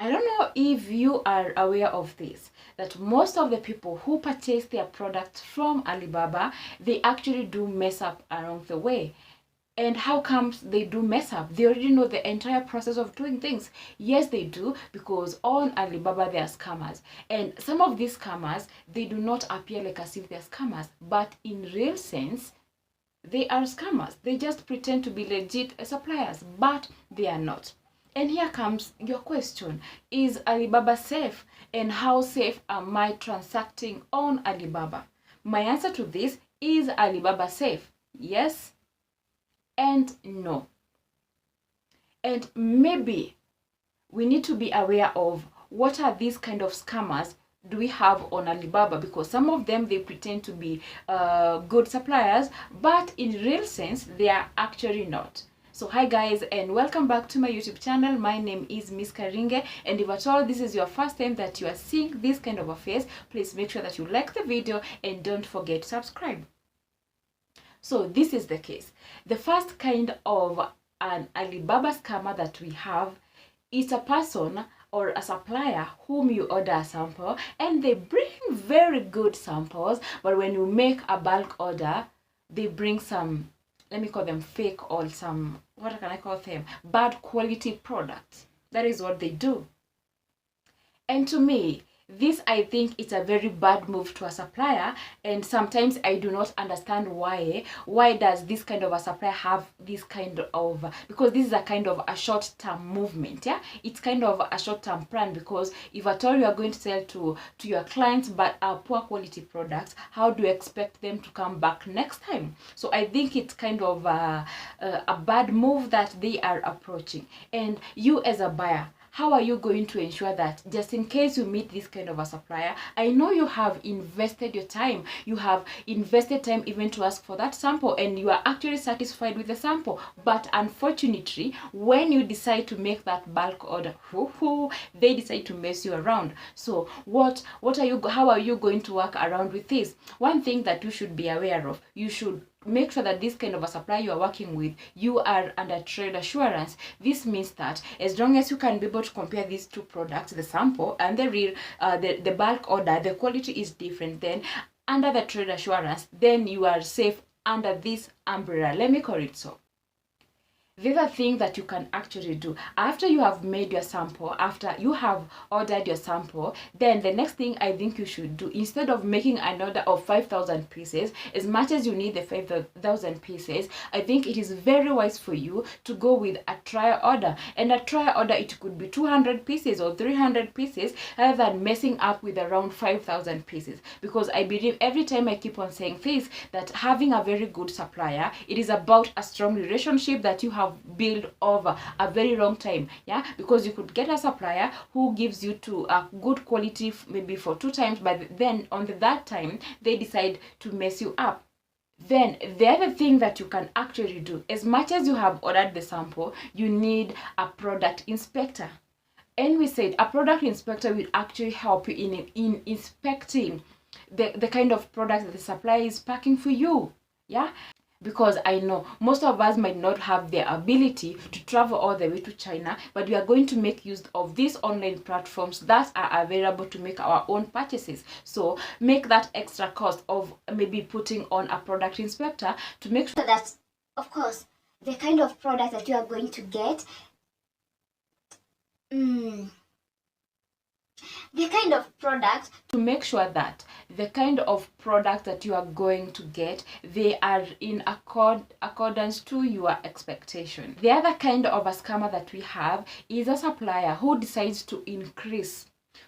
I don't know if you are aware of this, that most of the people who purchase their products from Alibaba, they actually do mess up along the way. And how comes they do mess up? They already know the entire process of doing things. Yes, they do, because on Alibaba there are scammers. And some of these scammers, they do not appear like as if they're scammers. But in real sense, they are scammers. They just pretend to be legit suppliers, but they are not. And here comes your question. Is Alibaba safe? And how safe am I transacting on Alibaba? My answer to this is Alibaba safe? Yes and no. And maybe we need to be aware of what are these kind of scammers do we have on Alibaba, because some of them, they pretend to be good suppliers, but in real sense they are actually not. So hi guys, and welcome back to my YouTube channel. My name is Miss Karinge, and if at all this is your first time that you are seeing this kind of affairs, please make sure that you like the video and don't forget to subscribe. So this is the case. The first kind of an Alibaba scammer that we have is a person or a supplier whom you order a sample, and they bring very good samples, but when you make a bulk order, they bring some, let me call them fake, or some, what can I call them, bad quality products. That is what they do. And to me, this, I think, it's a very bad move to a supplier, and sometimes I do not understand why. Why does this kind of a supplier have this kind of, because this is a kind of a short-term movement, yeah? It's kind of a short-term plan, because if at all you are going to sell to your clients but poor quality products, how do you expect them to come back next time? So I think it's kind of a bad move that they are approaching. And you as a buyer, how are you going to ensure that just in case you meet this kind of a supplier, I know you have invested your time, you have invested time even to ask for that sample, and you are actually satisfied with the sample, but unfortunately when you decide to make that bulk order, they decide to mess you around. So how are you going to work around with this? One thing that you should be aware of, you should make sure that this kind of a supplier you are working with, you are under trade assurance. This means that as long as you can be able to compare these two products, the sample and the real the bulk order, the quality is different, then under the trade assurance, then you are safe under this umbrella, let me call it so. The other thing that you can actually do after you have made your sample, after you have ordered your sample, then the next thing I think you should do, instead of making an order of 5,000 pieces, as much as you need the 5,000 pieces, I think it is very wise for you to go with a trial order. And a trial order, it could be 200 pieces or 300 pieces, rather than messing up with around 5,000 pieces. Because I believe, every time I keep on saying this, that having a very good supplier, it is about a strong relationship that you have built over a very long time, yeah? Because you could get a supplier who gives you to a good quality maybe for 2 times, but then on the third time they decide to mess you up. Then the other thing that you can actually do, as much as you have ordered the sample, you need a product inspector. And we said a product inspector will actually help you in inspecting the kind of product that the supplier is packing for you, yeah? Because I know most of us might not have the ability to travel all the way to China, but we are going to make use of these online platforms that are available to make our own purchases. So make that extra cost of maybe putting on a product inspector to make sure that, of course, the kind of product that you are going to get, the kind of product, to make sure that the kind of product that you are going to get, they are in accordance to your expectation. The other kind of a scammer that we have is a supplier who decides to increase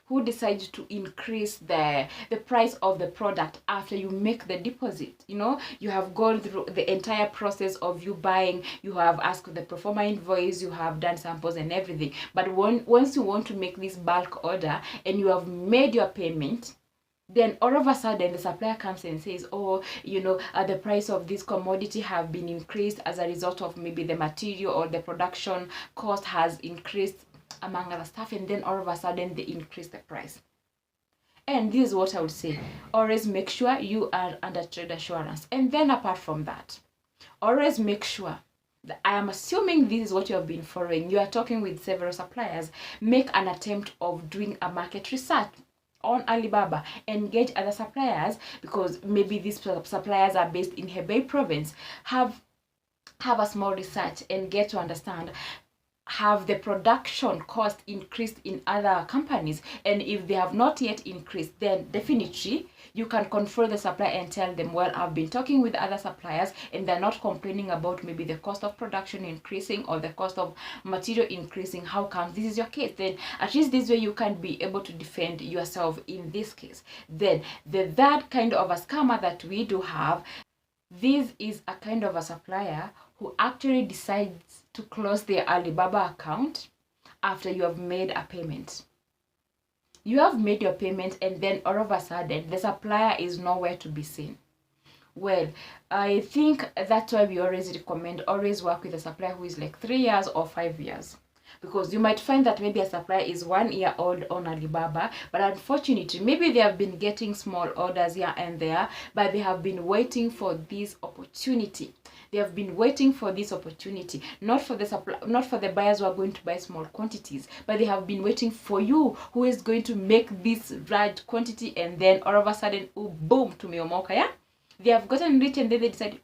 the price of the product after you make the deposit. You know, you have gone through the entire process of you buying, you have asked the pro forma invoice, you have done samples and everything, but once you want to make this bulk order and you have made your payment, then all of a sudden the supplier comes and says, oh, you know, the price of this commodity have been increased as a result of maybe the material or the production cost has increased, among other stuff, and then all of a sudden they increase the price. And this is what I would say, always make sure you are under trade assurance. And then apart from that, always make sure I am assuming this is what you have been following. You are talking with several suppliers. Make an attempt of doing a market research on Alibaba. Engage other suppliers, because maybe these suppliers are based in Hebei province. Have a small research and get to understand, have the production cost increased in other companies, and if they have not yet increased, then definitely you can confront the supplier and tell them, well, I've been talking with other suppliers and they're not complaining about maybe the cost of production increasing or the cost of material increasing. How come this is your case? Then at least this way you can be able to defend yourself in this case. Then the third kind of a scammer that we do have, this is a kind of a supplier who actually decides to close their Alibaba account after you have made a payment. You have made your payment and then all of a sudden the supplier is nowhere to be seen. Well, I think that's why we always recommend always work with a supplier who is like 3 years or 5 years. Because you might find that maybe a supplier is 1 year old on Alibaba, but unfortunately, maybe they have been getting small orders here and there, but they have been waiting for this opportunity. They have been waiting for this opportunity, not for the buyers who are going to buy small quantities, but they have been waiting for you who is going to make this large quantity, and then all of a sudden, oh, boom, tumeomoka, yeah? They have gotten rich and then they decide,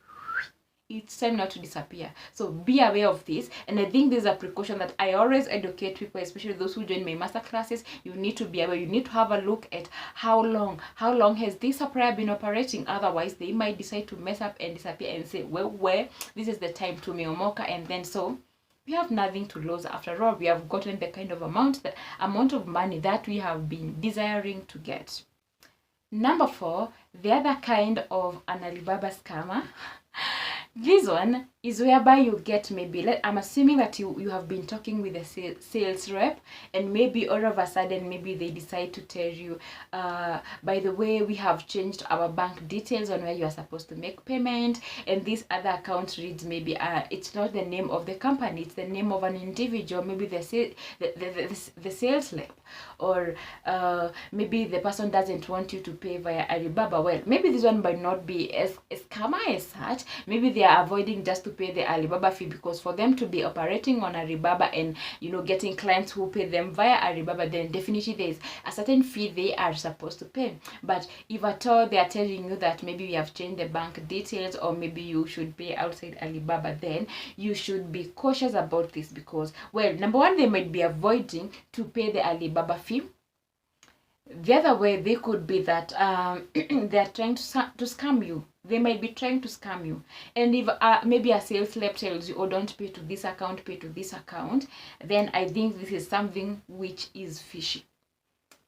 it's time now to disappear. So be aware of this, and I think there's a precaution that I always educate people, especially those who join my master classes. You need to be aware. You need to have a look at how long has this supplier been operating. Otherwise they might decide to mess up and disappear and say, well, this is the time to meomoka, and then so we have nothing to lose. After all, we have gotten the kind of amount of money that we have been desiring to get. Number 4, the other kind of an Alibaba scammer. This one is whereby you get, maybe, I'm assuming that you have been talking with a sales rep, and maybe all of a sudden maybe they decide to tell you, by the way, we have changed our bank details on where you are supposed to make payment, and this other account reads maybe it's not the name of the company, it's the name of an individual, maybe the sales rep, or maybe the person doesn't want you to pay via Alibaba. Well, maybe this one might not be as scammer as such. Maybe they are avoiding just to pay the Alibaba fee, because for them to be operating on Alibaba and getting clients who pay them via Alibaba, then definitely there is a certain fee they are supposed to pay. But if at all they are telling you that maybe we have changed the bank details, or maybe you should pay outside Alibaba, then you should be cautious about this, because, well, number one, they might be avoiding to pay the Alibaba fee. The other way they could be that they are trying to scam you. They might be trying to scam you. And if maybe a sales rep tells you, oh, don't pay to this account, pay to this account, then I think this is something which is fishy.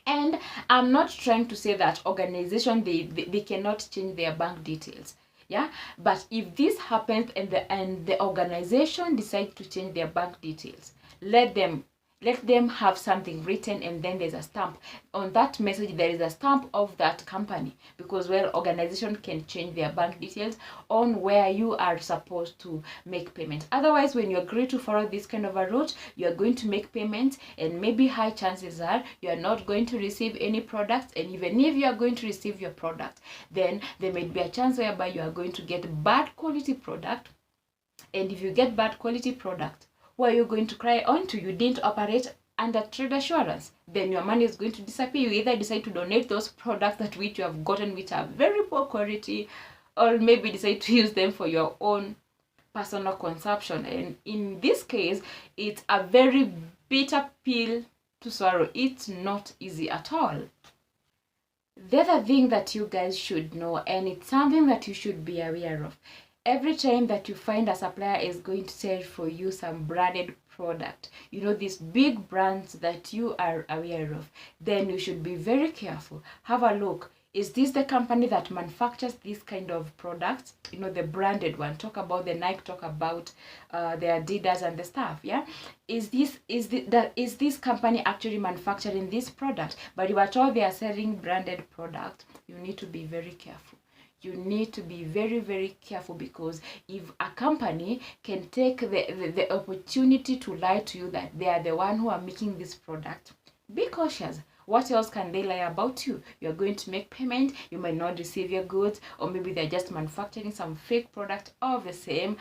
And I'm not trying to say that organization, they cannot change their bank details. Yeah, but if this happens and the organization decides to change their bank details, let them have something written, and then there's a stamp on that message. There is a stamp of that company, because, well, organization can change their bank details on where you are supposed to make payments. Otherwise, when you agree to follow this kind of a route, you are going to make payments, and maybe high chances are you are not going to receive any products. And even if you are going to receive your product, then there may be a chance whereby you are going to get bad quality product. And if you get bad quality product, who are you going to cry on to? You didn't operate under trade assurance. Then your money is going to disappear. You either decide to donate those products that which you have gotten, which are very poor quality, or maybe decide to use them for your own personal consumption. And in this case, it's a very bitter pill to swallow. It's not easy at all. The other thing that you guys should know, and it's something that you should be aware of, every time that you find a supplier is going to sell for you some branded product, these big brands that you are aware of, then you should be very careful. Have a look. Is this the company that manufactures this kind of products? The branded one. Talk about the Nike, talk about the Adidas and the stuff, yeah? Is this company actually manufacturing this product? But if at all they are selling branded product, you need to be very careful. You need to be very, very careful, because if a company can take the opportunity to lie to you that they are the one who are making this product, be cautious. What else can they lie about you? You're going to make payment, you might not receive your goods, or maybe they're just manufacturing some fake product of the same.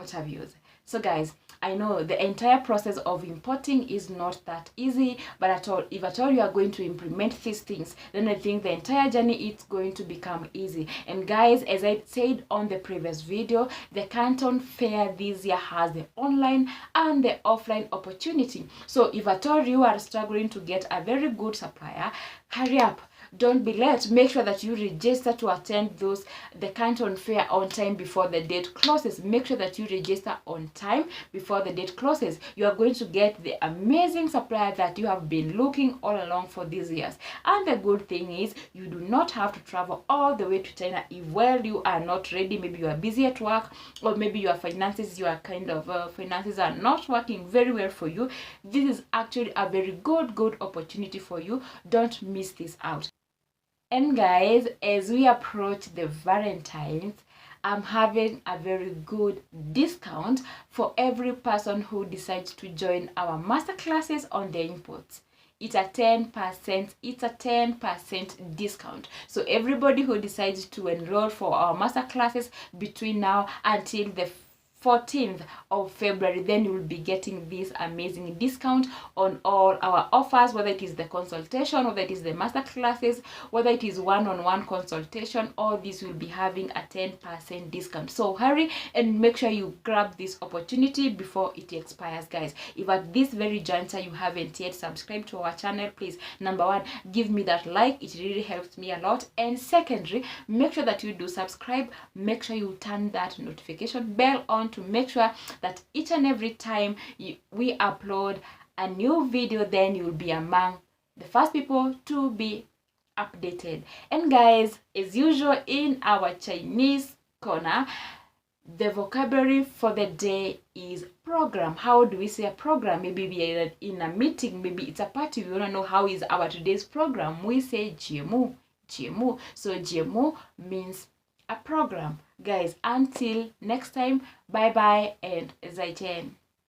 what have you. So guys, I know the entire process of importing is not that easy, but if at all you are going to implement these things, then I think the entire journey is going to become easy. And guys, as I said on the previous video, the Canton Fair this year has the online and the offline opportunity. So if at all you are struggling to get a very good supplier, hurry up. Don't be late. Make sure that you register to attend the Canton Fair on time before the date closes. Make sure that you register on time before the date closes. You are going to get the amazing supplier that you have been looking all along for these years. And the good thing is, you do not have to travel all the way to China if you are not ready. Maybe you are busy at work, or maybe your finances, finances are not working very well for you. This is actually a very good opportunity for you. Don't miss this out. And guys, as we approach the Valentine's, I'm having a very good discount for every person who decides to join our masterclasses on the imports. It's a 10% discount. So everybody who decides to enroll for our masterclasses between now until the 14th of February, then you will be getting this amazing discount on all our offers, whether it is the consultation, whether it is the master classes, whether it is one-on-one consultation. All this will be having a 10% discount. So hurry and make sure you grab this opportunity before it expires, guys. If at this very juncture you haven't yet subscribed to our channel, please, number one, give me that like. It really helps me a lot. And secondly, make sure that you do subscribe. Make sure you turn that notification bell on to make sure that each and every time we upload a new video, then you will be among the first people to be updated. And guys, as usual in our Chinese corner, the vocabulary for the day is program. How do we say a program? Maybe we are in a meeting, maybe it's a party, we want to know how is our today's program. We say jiemu. So jiemu means a program. Guys, until next time, bye bye and zaijian.